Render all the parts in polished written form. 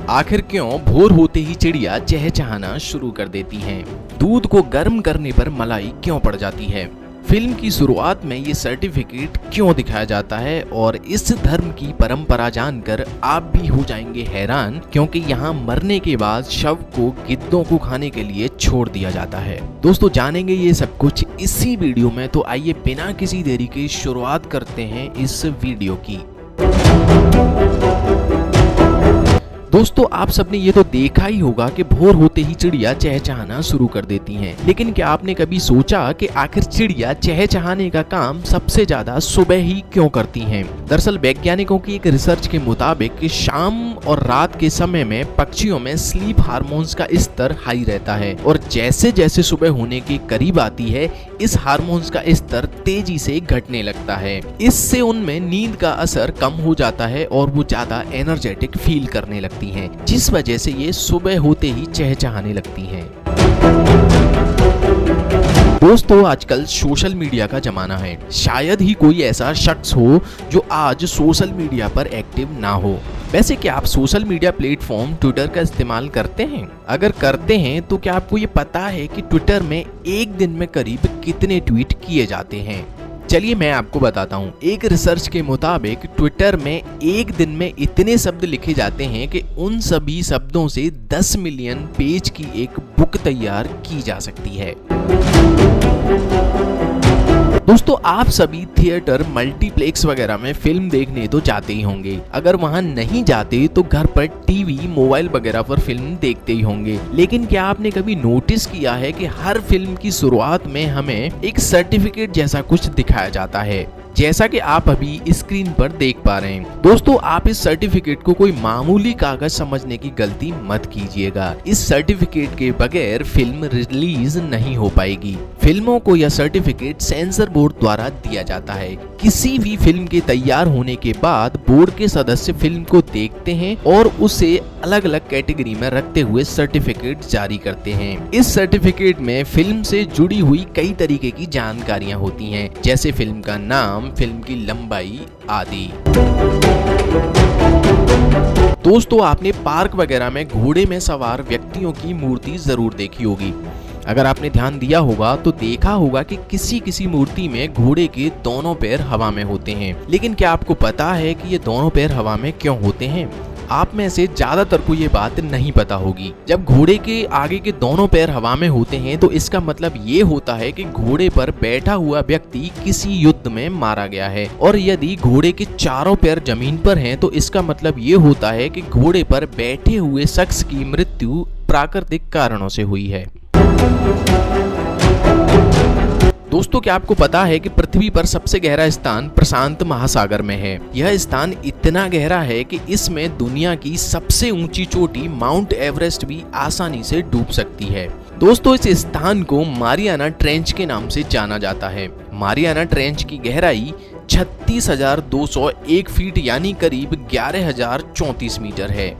आखिर क्यों भोर होते ही चिड़िया चहचहाना शुरू कर देती हैं? दूध को गर्म करने पर मलाई क्यों पड़ जाती है? फिल्म की शुरुआत में ये सर्टिफिकेट क्यों दिखाया जाता है? और इस धर्म की परंपरा जानकर आप भी हो जाएंगे हैरान, क्योंकि यहाँ मरने के बाद शव को गिद्धों को खाने के लिए छोड़ दिया जाता है। दोस्तों जानेंगे ये सब कुछ इसी वीडियो में, तो आइए बिना किसी देरी के शुरुआत करते हैं इस वीडियो की। दोस्तों आप सबने ये तो देखा ही होगा कि भोर होते ही चिड़िया चहचहाना शुरू कर देती हैं, लेकिन क्या आपने कभी सोचा कि आखिर चिड़िया चहचहाने का काम सबसे ज्यादा सुबह ही क्यों करती हैं? दरअसल वैज्ञानिकों की एक रिसर्च के मुताबिक शाम और रात के समय में पक्षियों में स्लीप हार्मोन्स का स्तर हाई रहता है, और जैसे जैसे सुबह होने के करीब आती है इस हार्मोन्स का स्तर तेजी से घटने लगता है। इससे उनमें नींद का असर कम हो जाता है और वो ज्यादा एनर्जेटिक फील करने लगती हैं, जिस वजह से ये सुबह होते ही चहचहाने लगती हैं। दोस्तों आजकल सोशल मीडिया का जमाना है, शायद ही कोई ऐसा शख्स हो जो आज सोशल मीडिया पर एक्टिव ना हो। वैसे क्या आप सोशल मीडिया प्लेटफॉर्म ट्विटर का इस्तेमाल करते हैं? अगर करते हैं तो क्या आपको ये पता है कि ट्विटर में एक दिन में करीब कितने ट्वीट किए जाते हैं? चलिए मैं आपको बताता हूँ। एक रिसर्च के मुताबिक ट्विटर में एक दिन में इतने शब्द लिखे जाते हैं कि उन सभी शब्दों से 10 मिलियन पेज की एक बुक तैयार की जा सकती है। दोस्तों आप सभी थिएटर, मल्टीप्लेक्स वगैरह में फिल्म देखने तो जाते ही होंगे। अगर वहां नहीं जाते तो घर पर टीवी, मोबाइल वगैरह पर फिल्म देखते ही होंगे। लेकिन क्या आपने कभी नोटिस किया है कि हर फिल्म की शुरुआत में हमें एक सर्टिफिकेट जैसा कुछ दिखाया जाता है, जैसा कि आप अभी स्क्रीन पर देख पा रहे हैं। दोस्तों आप इस सर्टिफिकेट को कोई मामूली कागज समझने की गलती मत कीजिएगा। इस सर्टिफिकेट के बगैर फिल्म रिलीज नहीं हो पाएगी। फिल्मों को यह सर्टिफिकेट सेंसर बोर्ड द्वारा दिया जाता है। किसी भी फिल्म के तैयार होने के बाद बोर्ड के सदस्य फिल्म को देखते हैं और उसे अलग अलग कैटेगरी में रखते हुए सर्टिफिकेट जारी करते हैं। इस सर्टिफिकेट में फिल्म से जुड़ी हुई कई तरीके की जानकारियां होती हैं, जैसे फिल्म का नाम, फिल्म की लंबाई आदि। दोस्तों आपने पार्क वगैरह में घोड़े में सवार व्यक्तियों की मूर्ति जरूर देखी होगी। अगर आपने ध्यान दिया होगा तो देखा होगा कि किसी किसी मूर्ति में घोड़े के दोनों पैर हवा में होते हैं। लेकिन क्या आपको पता है कि ये दोनों पैर हवा में क्यों होते हैं? आप में से ज्यादातर को ये बात नहीं पता होगी। जब घोड़े के आगे के दोनों पैर हवा में होते हैं तो इसका मतलब ये होता है कि घोड़े पर बैठा हुआ व्यक्ति किसी युद्ध में मारा गया है, और यदि घोड़े के चारों पैर जमीन पर हैं तो इसका मतलब ये होता है कि घोड़े पर बैठे हुए शख्स की मृत्यु प्राकृतिक कारणों से हुई है। दोस्तों क्या आपको पता है कि पृथ्वी पर सबसे गहरा स्थान प्रशांत महासागर में है? यह स्थान इतना गहरा है कि इसमें दुनिया की सबसे ऊंची चोटी माउंट एवरेस्ट भी आसानी से डूब सकती है। दोस्तों इस स्थान को मारियाना ट्रेंच के नाम से जाना जाता है। मारियाना ट्रेंच की गहराई 36,201 फीट यानी करीब 11,034 मीटर है।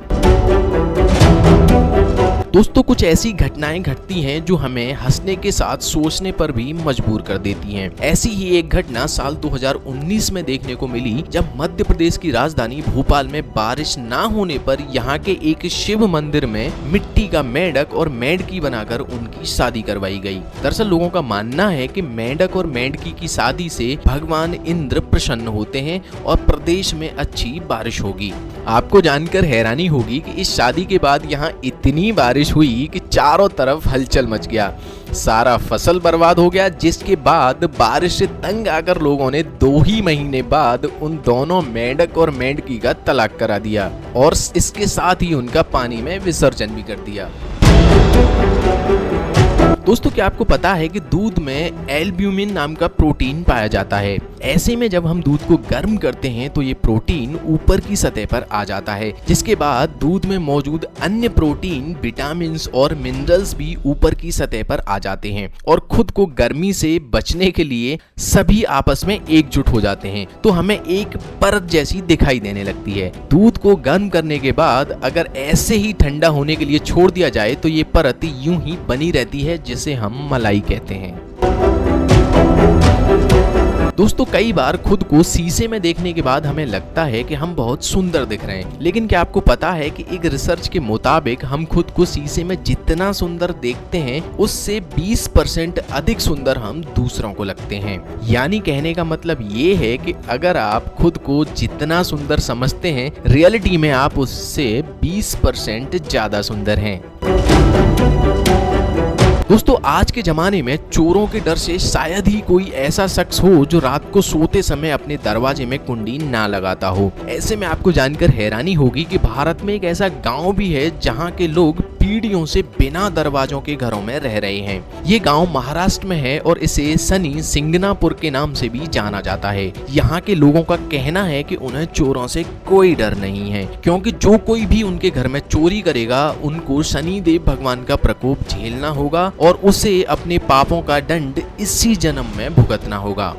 दोस्तों कुछ ऐसी घटनाएं घटती हैं जो हमें हंसने के साथ सोचने पर भी मजबूर कर देती हैं। ऐसी ही एक घटना साल 2019 में देखने को मिली, जब मध्य प्रदेश की राजधानी भोपाल में बारिश ना होने पर यहाँ के एक शिव मंदिर में मिट्टी का मेंढक और मेंढकी बनाकर उनकी शादी करवाई गई। दरअसल लोगों का मानना है कि मेंढक और मेंढकी की शादी से भगवान इंद्र प्रसन्न होते हैं और प्रदेश में अच्छी बारिश होगी। आपको जानकर हैरानी होगी कि इस शादी के बाद यहाँ इतनी बारिश हुई कि चारों तरफ हलचल मच गया, सारा फसल बर्बाद हो गया, जिसके बाद बारिश से तंग आकर लोगों ने 2 ही महीने बाद उन दोनों मेंढक और मेंढकी का तलाक करा दिया और इसके साथ ही उनका पानी में विसर्जन भी कर दिया। दोस्तों क्या आपको पता है कि दूध में एल्ब्यूमिन नाम का प्रोटीन पाया जाता है? ऐसे में जब हम दूध को गर्म करते हैं तो ये प्रोटीन ऊपर की सतह पर आ जाता है, जिसके बाद दूध में मौजूद अन्य प्रोटीन, विटामिन्स और मिनरल्स भी ऊपर की सतह पर आ जाते हैं और खुद को गर्मी से बचने के लिए सभी आपस में एकजुट हो जाते हैं, तो हमें एक परत जैसी दिखाई देने लगती है। दूध को गर्म करने के बाद अगर ऐसे ही ठंडा होने के लिए छोड़ दिया जाए तो ये परत यूं ही बनी रहती है, जिसे हम मलाई कहते हैं। दोस्तों कई बार खुद को शीशे में देखने के बाद हमें लगता है कि हम बहुत सुंदर दिख रहे हैं, लेकिन क्या आपको पता है कि एक रिसर्च के मुताबिक हम खुद को शीशे में जितना सुंदर देखते हैं उससे 20% अधिक सुंदर हम दूसरों को लगते हैं। यानी कहने का मतलब ये है कि अगर आप खुद को जितना सुंदर समझते हैं, रियलिटी में आप उससे 20% ज्यादा सुंदर हैं। दोस्तों आज के जमाने में चोरों के डर से शायद ही कोई ऐसा शख्स हो जो रात को सोते समय अपने दरवाजे में कुंडी ना लगाता हो। ऐसे में आपको जानकर हैरानी होगी कि भारत में एक ऐसा गांव भी है जहां के लोग पीढ़ियों से बिना दरवाजों के घरों में रह रहे हैं। ये गांव महाराष्ट्र में है और इसे शनि सिंगनापुर के नाम से भी जाना जाता है। यहाँ के लोगों का कहना है कि उन्हें चोरों से कोई डर नहीं है, क्योंकि जो कोई भी उनके घर में चोरी करेगा उनको शनि देव भगवान का प्रकोप झेलना होगा और उसे अपने पापों का दंड इसी जन्म में भुगतना होगा।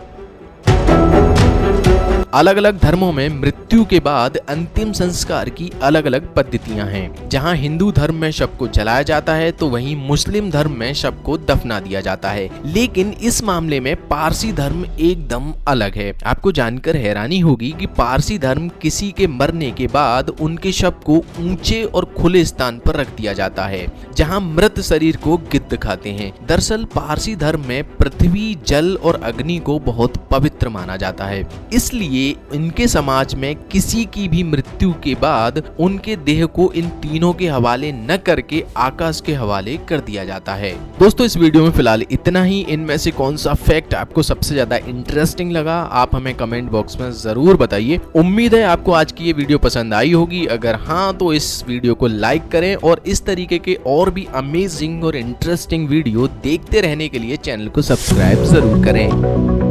अलग अलग धर्मों में मृत्यु के बाद अंतिम संस्कार की अलग अलग पद्धतियां हैं। जहां हिंदू धर्म में शव को जलाया जाता है तो वहीं मुस्लिम धर्म में शव को दफना दिया जाता है। लेकिन इस मामले में पारसी धर्म एकदम अलग है। आपको जानकर हैरानी होगी कि पारसी धर्म किसी के मरने के बाद उनके शव को ऊंचे और खुले स्थान पर रख दिया जाता है, जहाँ मृत शरीर को गिद्ध खाते हैं। दरअसल पारसी धर्म में पृथ्वी, जल और अग्नि को बहुत पवित्र माना जाता है, इसलिए इनके समाज में किसी की भी मृत्यु के बाद उनके देह को इन तीनों के हवाले न करके आकाश के हवाले कर दिया जाता है। दोस्तों इस वीडियो में फिलहाल इतना ही। इनमें से कौन सा फैक्ट आपको सबसे ज्यादा इंटरेस्टिंग लगा, आप हमें कमेंट बॉक्स में जरूर बताइए। उम्मीद है आपको आज की ये वीडियो पसंद आई होगी। अगर हाँ तो इस वीडियो को लाइक करें और इस तरीके के और भी अमेजिंग और इंटरेस्टिंग वीडियो देखते रहने के लिए चैनल को सब्सक्राइब जरूर करें।